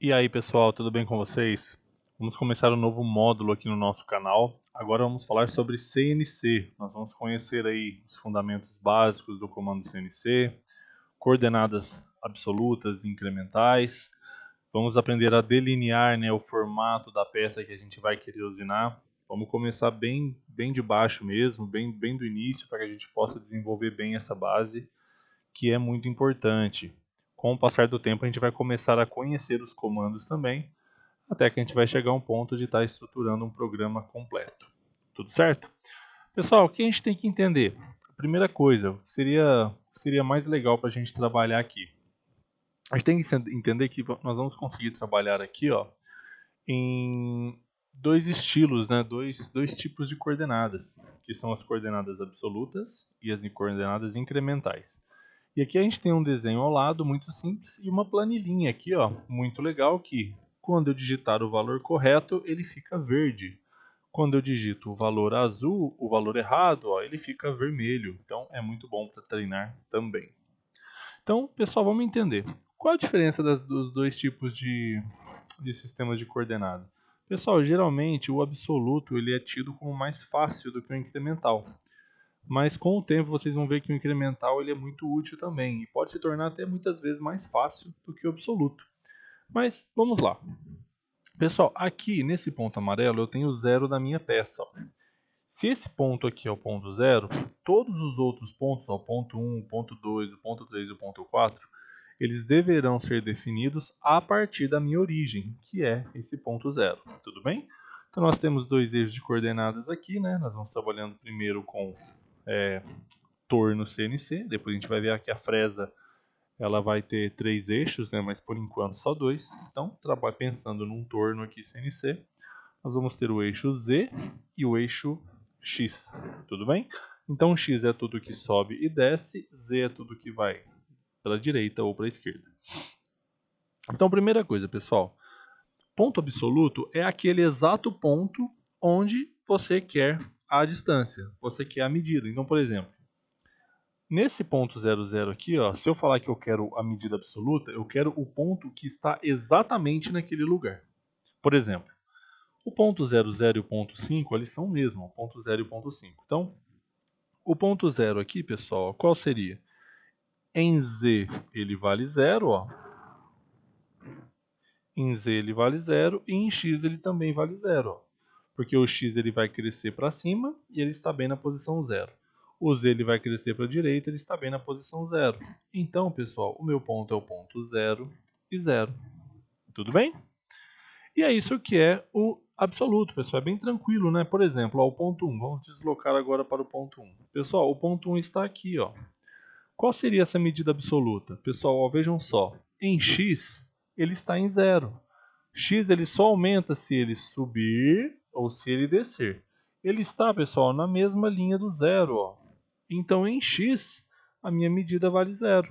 E aí pessoal, tudo bem com vocês? Vamos começar um novo módulo aqui no nosso canal. Agora vamos falar sobre CNC. Nós vamos conhecer aí os fundamentos básicos do comando CNC, coordenadas absolutas e incrementais. Vamos aprender a delinear, né, o formato da peça que a gente vai querer usinar. Vamos começar bem de baixo mesmo, bem do início, para que a gente possa desenvolver bem essa base, que é muito importante. Com o passar do tempo, a gente vai começar a conhecer os comandos também, até que a gente vai chegar a um ponto de estar estruturando um programa completo. Tudo certo? Pessoal, o que a gente tem que entender? A primeira coisa, o que seria mais legal para a gente trabalhar aqui? A gente tem que entender que nós vamos conseguir trabalhar aqui, ó, em dois estilos, né? Dois tipos de coordenadas, que são as coordenadas absolutas e as coordenadas incrementais. E aqui a gente tem um desenho ao lado muito simples e uma planilhinha aqui, ó, muito legal, que quando eu digitar o valor correto, ele fica verde. Quando eu digito o valor azul, o valor errado, ó, ele fica vermelho. Então é muito bom para treinar também. Então, pessoal, vamos entender. Qual a diferença dos dois tipos de sistemas de coordenada? Pessoal, geralmente o absoluto ele é tido como mais fácil do que o incremental. Mas com o tempo vocês vão ver que o incremental ele é muito útil também e pode se tornar até muitas vezes mais fácil do que o absoluto. Mas vamos lá. Pessoal, aqui nesse ponto amarelo eu tenho zero da minha peça. Ó. Se esse ponto aqui é o ponto zero, todos os outros pontos, ó, o ponto 1, o ponto 2, o ponto 3 e o ponto 4, eles deverão ser definidos a partir da minha origem, que é esse ponto zero. Tudo bem? Então nós temos dois eixos de coordenadas aqui, né? Nós vamos trabalhando primeiro com torno CNC, depois a gente vai ver que a fresa ela vai ter 3 eixos, né? Mas por enquanto só 2. Então, pensando num torno aqui CNC, nós vamos ter o eixo Z e o eixo X, tudo bem? Então X é tudo que sobe e desce, Z é tudo que vai para a direita ou para a esquerda. Então, primeira coisa, pessoal, ponto absoluto é aquele exato ponto onde você quer a distância, você quer a medida. Então, por exemplo, nesse ponto 00 aqui, ó, se eu falar que eu quero a medida absoluta, eu quero o ponto que está exatamente naquele lugar. Por exemplo, o ponto 00 e o ponto 5, eles são o mesmo, o ponto 0 e o ponto 5. Então, o ponto 0 aqui, pessoal, qual seria? Em Z ele vale 0, ó. Em Z ele vale 0 e em X ele também vale 0, ó. Porque o X ele vai crescer para cima e ele está bem na posição 0. O Z ele vai crescer para a direita, ele está bem na posição 0. Então, pessoal, o meu ponto é o ponto 0 e 0. Tudo bem? E é isso que é o absoluto, pessoal. É bem tranquilo, né? Por exemplo, ó, o ponto 1. Vamos deslocar agora para o ponto 1. Pessoal, o ponto 1 está aqui, ó. Qual seria essa medida absoluta? Pessoal, ó, vejam só. Em x, ele está em 0. X ele só aumenta se ele subir ou se ele descer. Ele está, pessoal, na mesma linha do zero, ó. Então, em x, a minha medida vale 0.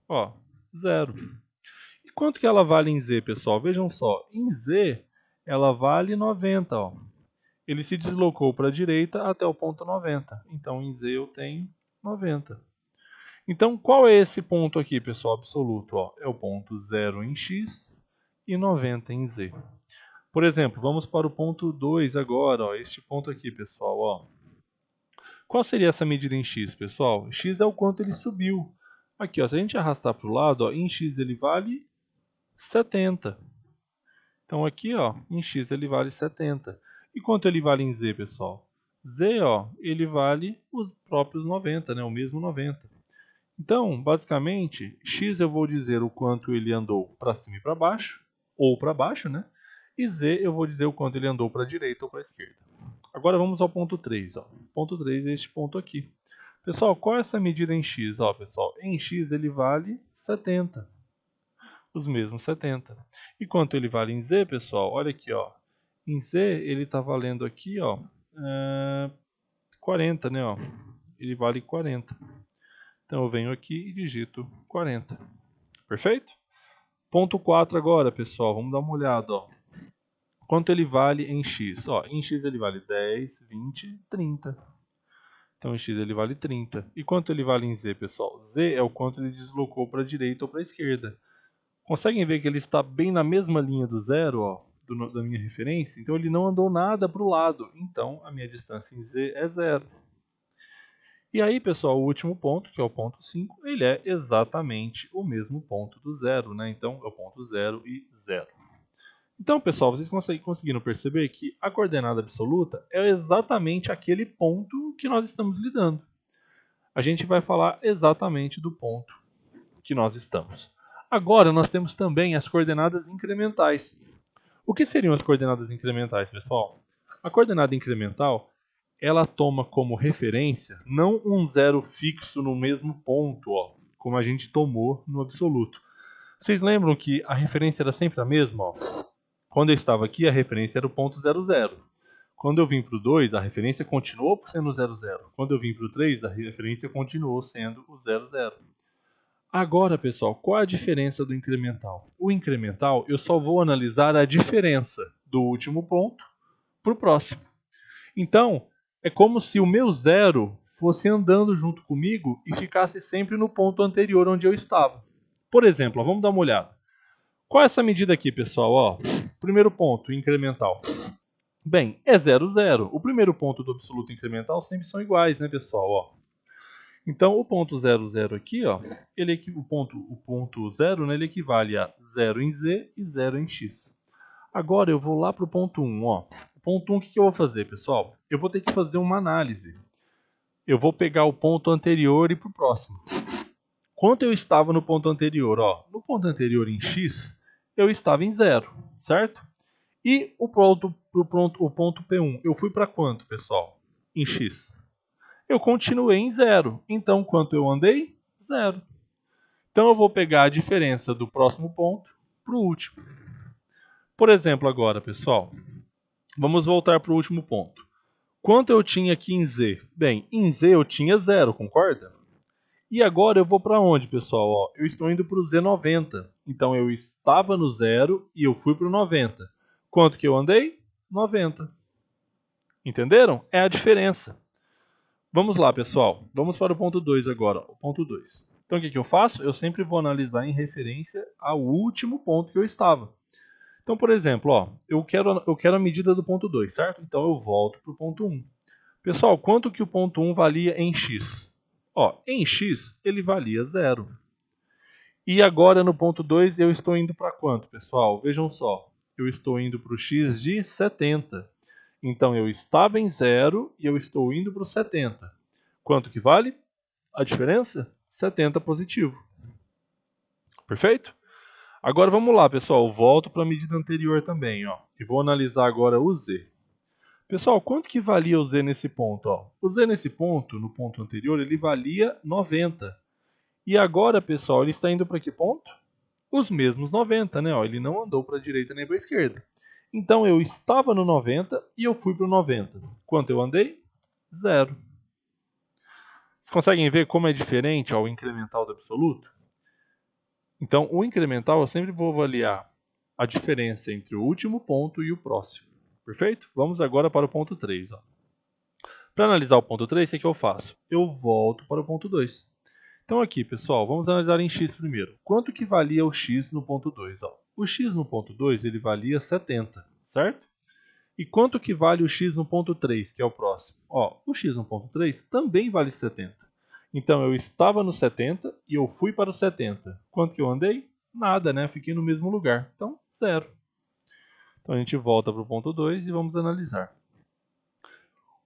Ó, 0. E quanto que ela vale em z, pessoal? Vejam só. Em z, ela vale 90, ó. Ele se deslocou para a direita até o ponto 90. Então, em z eu tenho 90. Então, qual é esse ponto aqui, pessoal, absoluto? Ó, é o ponto 0 em x e 90 em z. Por exemplo, vamos para o ponto 2 agora, ó, este ponto aqui, pessoal. Ó. Qual seria essa medida em x, pessoal? X é o quanto ele subiu. Aqui, ó, se a gente arrastar para o lado, ó, em x ele vale 70. Então aqui, ó, em x ele vale 70. E quanto ele vale em z, pessoal? Z, ó, ele vale os próprios 90, né? O mesmo 90. Então, basicamente, x eu vou dizer o quanto ele andou para cima e para baixo, ou para baixo, né? E z eu vou dizer o quanto ele andou para a direita ou para a esquerda. Agora vamos ao ponto 3. Ó. Ponto 3 é este ponto aqui. Pessoal, qual é essa medida em x? Ó, pessoal, em x ele vale 70. Os mesmos 70. E quanto ele vale em z, pessoal? Olha aqui, ó. Em z ele está valendo aqui, ó, 40, né? Ó. Ele vale 40. Então eu venho aqui e digito 40. Perfeito? Ponto 4 agora, pessoal. Vamos dar uma olhada, ó. Quanto ele vale em x? Ó, em x ele vale 10, 20, 30. Então em x ele vale 30. E quanto ele vale em z, pessoal? Z é o quanto ele deslocou para a direita ou para a esquerda. Conseguem ver que ele está bem na mesma linha do zero, ó, da minha referência? Então ele não andou nada para o lado. Então a minha distância em z é 0. E aí, pessoal, o último ponto, que é o ponto 5, ele é exatamente o mesmo ponto do zero, né? Então é o ponto 0 e 0. Então, pessoal, vocês conseguiram perceber que a coordenada absoluta é exatamente aquele ponto que nós estamos lidando. A gente vai falar exatamente do ponto que nós estamos. Agora, nós temos também as coordenadas incrementais. O que seriam as coordenadas incrementais, pessoal? A coordenada incremental, ela toma como referência não um zero fixo no mesmo ponto, ó, como a gente tomou no absoluto. Vocês lembram que a referência era sempre a mesma? Ó? Quando eu estava aqui, a referência era o ponto 0, 0. Quando eu vim para o 2, a referência continuou sendo o 0, 0. Quando eu vim para o 3, a referência continuou sendo o 0, 0. Agora, pessoal, qual é a diferença do incremental? O incremental, eu só vou analisar a diferença do último ponto para o próximo. Então, é como se o meu zero fosse andando junto comigo e ficasse sempre no ponto anterior onde eu estava. Por exemplo, ó, vamos dar uma olhada. Qual é essa medida aqui, pessoal? Ó, primeiro ponto, incremental. Bem, é 0, 0. O primeiro ponto do absoluto incremental sempre são iguais, né, pessoal? Ó. Então, o ponto 0, 0 aqui, ó, o ponto 0, né, ele equivale a 0 em z e 0 em x. Agora eu vou lá para o ponto 1. Ó. O ponto 1, o que eu vou fazer, pessoal? Eu vou ter que fazer uma análise. Eu vou pegar o ponto anterior e para o próximo. Quanto eu estava no ponto anterior? Ó, no ponto anterior em x, eu estava em 0, certo? E o ponto P1, eu fui para quanto, pessoal? Em x. Eu continuei em 0. Então, quanto eu andei? 0. Então, eu vou pegar a diferença do próximo ponto para o último. Por exemplo, agora, pessoal, vamos voltar para o último ponto. Quanto eu tinha aqui em z? Bem, em z eu tinha 0, concorda? E agora eu vou para onde, pessoal? Ó, eu estou indo para o Z90. Então, eu estava no 0 e eu fui para o 90. Quanto que eu andei? 90. Entenderam? É a diferença. Vamos lá, pessoal. Vamos para o ponto 2 agora. O ponto 2. Então, o que eu faço? Eu sempre vou analisar em referência ao último ponto que eu estava. Então, por exemplo, ó, eu quero a medida do ponto 2, certo? Então, eu volto para o ponto 1. Pessoal, quanto que o ponto 1 valia em x? Ó, em x, ele valia 0. E agora, no ponto 2, eu estou indo para quanto, pessoal? Vejam só. Eu estou indo para o x de 70. Então, eu estava em 0 e eu estou indo para o 70. Quanto que vale? A diferença? 70 positivo. Perfeito? Agora vamos lá, pessoal. Eu volto para a medida anterior também, ó, e vou analisar agora o z. Pessoal, quanto que valia o z nesse ponto? Ó? O z nesse ponto, no ponto anterior, ele valia 90. E agora, pessoal, ele está indo para que ponto? Os mesmos 90, né? Ó, ele não andou para a direita nem para a esquerda. Então, eu estava no 90 e eu fui para o 90. Quanto eu andei? 0. Vocês conseguem ver como é diferente ó, o incremental do absoluto? Então, o incremental eu sempre vou avaliar a diferença entre o último ponto e o próximo. Perfeito? Vamos agora para o ponto 3. Para analisar o ponto 3, o que eu faço? Eu volto para o ponto 2. Então aqui, pessoal, vamos analisar em x primeiro. Quanto que valia o x no ponto 2? Ó? O x no ponto 2 ele valia 70, certo? E quanto que vale o x no ponto 3, que é o próximo? Ó, o x no ponto 3 também vale 70. Então eu estava no 70 e eu fui para o 70. Quanto que eu andei? Nada, né? Fiquei no mesmo lugar. Então, 0. Então a gente volta para o ponto 2 e vamos analisar.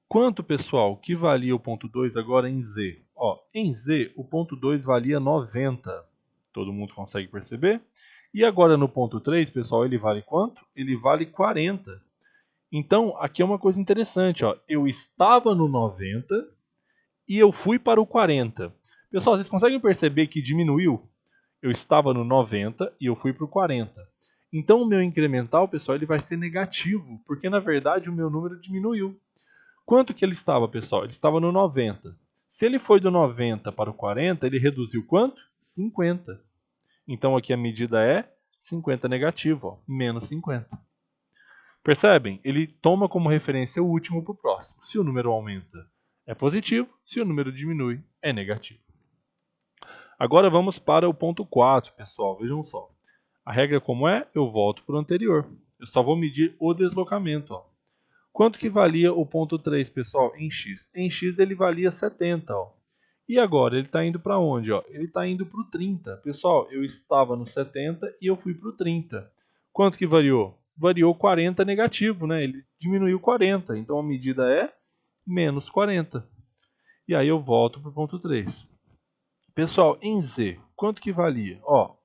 Quanto, pessoal, que valia o ponto 2 agora em z? Ó, em z, o ponto 2 valia 90. Todo mundo consegue perceber? E agora no ponto 3, pessoal, ele vale quanto? Ele vale 40. Então, aqui é uma coisa interessante. Ó. Eu estava no 90 e eu fui para o 40. Pessoal, vocês conseguem perceber que diminuiu? Eu estava no 90 e eu fui para o 40. Então, o meu incremental, pessoal, ele vai ser negativo, porque na verdade o meu número diminuiu. Quanto que ele estava, pessoal? Ele estava no 90. Se ele foi do 90 para o 40, ele reduziu quanto? 50. Então aqui a medida é 50 negativo, ó, menos 50. Percebem? Ele toma como referência o último para o próximo. Se o número aumenta, é positivo. Se o número diminui, é negativo. Agora vamos para o ponto 4, pessoal. Vejam só. A regra como é? Eu volto para o anterior. Eu só vou medir o deslocamento. Ó. Quanto que valia o ponto 3, pessoal, em x? Em x ele valia 70. Ó. E agora, ele está indo para onde? Ó? Ele está indo para o 30. Pessoal, eu estava no 70 e eu fui para o 30. Quanto que variou? Variou 40 negativo, né? Ele diminuiu 40. Então a medida é menos 40. E aí eu volto para o ponto 3. Pessoal, em z, quanto que valia? Ó,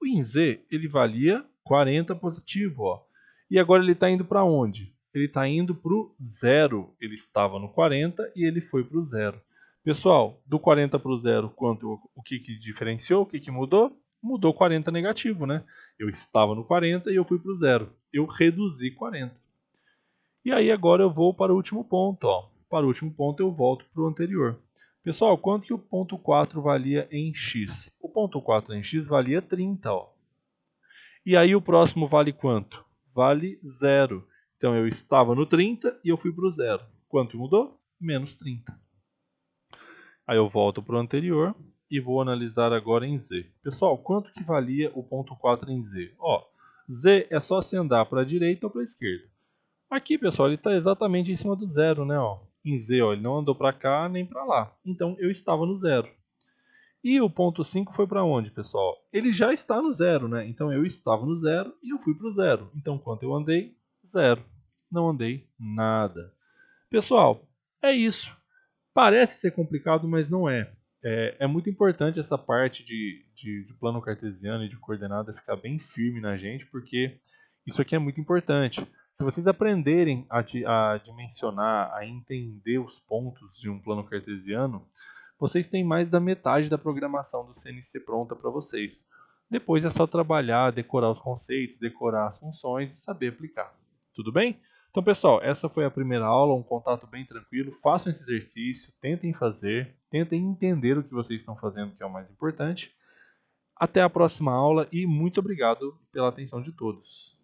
em z ele valia 40 positivo. Ó. E agora ele está indo para onde? Ele está indo para o zero. Ele estava no 40 e ele foi para o zero. Pessoal, do 40 para o zero, o que diferenciou? O que mudou? Mudou 40 negativo, né? Eu estava no 40 e eu fui para o zero. Eu reduzi 40. E aí agora eu vou para o último ponto. Ó. Para o último ponto eu volto para o anterior. Pessoal, quanto que o ponto 4 valia em x? O ponto 4 em x valia 30. Ó. E aí o próximo vale quanto? Vale 0. Então eu estava no 30 e eu fui para o 0. Quanto mudou? Menos 30. Aí eu volto para o anterior e vou analisar agora em z. Pessoal, quanto que valia o ponto 4 em z? Ó, z é só se andar para a direita ou para a esquerda. Aqui, pessoal, ele está exatamente em cima do zero, né? Ó. Em z, ó, ele não andou para cá nem para lá. Então eu estava no zero. E o ponto 5 foi para onde, pessoal? Ele já está no zero, né? Então eu estava no zero e eu fui para o zero. Então quanto eu andei? Zero. Não andei nada. Pessoal, é isso. Parece ser complicado, mas não é. É muito importante essa parte de plano cartesiano e de coordenada ficar bem firme na gente, porque isso aqui é muito importante. Se vocês aprenderem a dimensionar, a entender os pontos de um plano cartesiano, vocês têm mais da metade da programação do CNC pronta para vocês. Depois é só trabalhar, decorar os conceitos, decorar as funções e saber aplicar. Tudo bem? Então, pessoal, essa foi a primeira aula, um contato bem tranquilo. Façam esse exercício, tentem fazer, tentem entender o que vocês estão fazendo, que é o mais importante. Até a próxima aula e muito obrigado pela atenção de todos.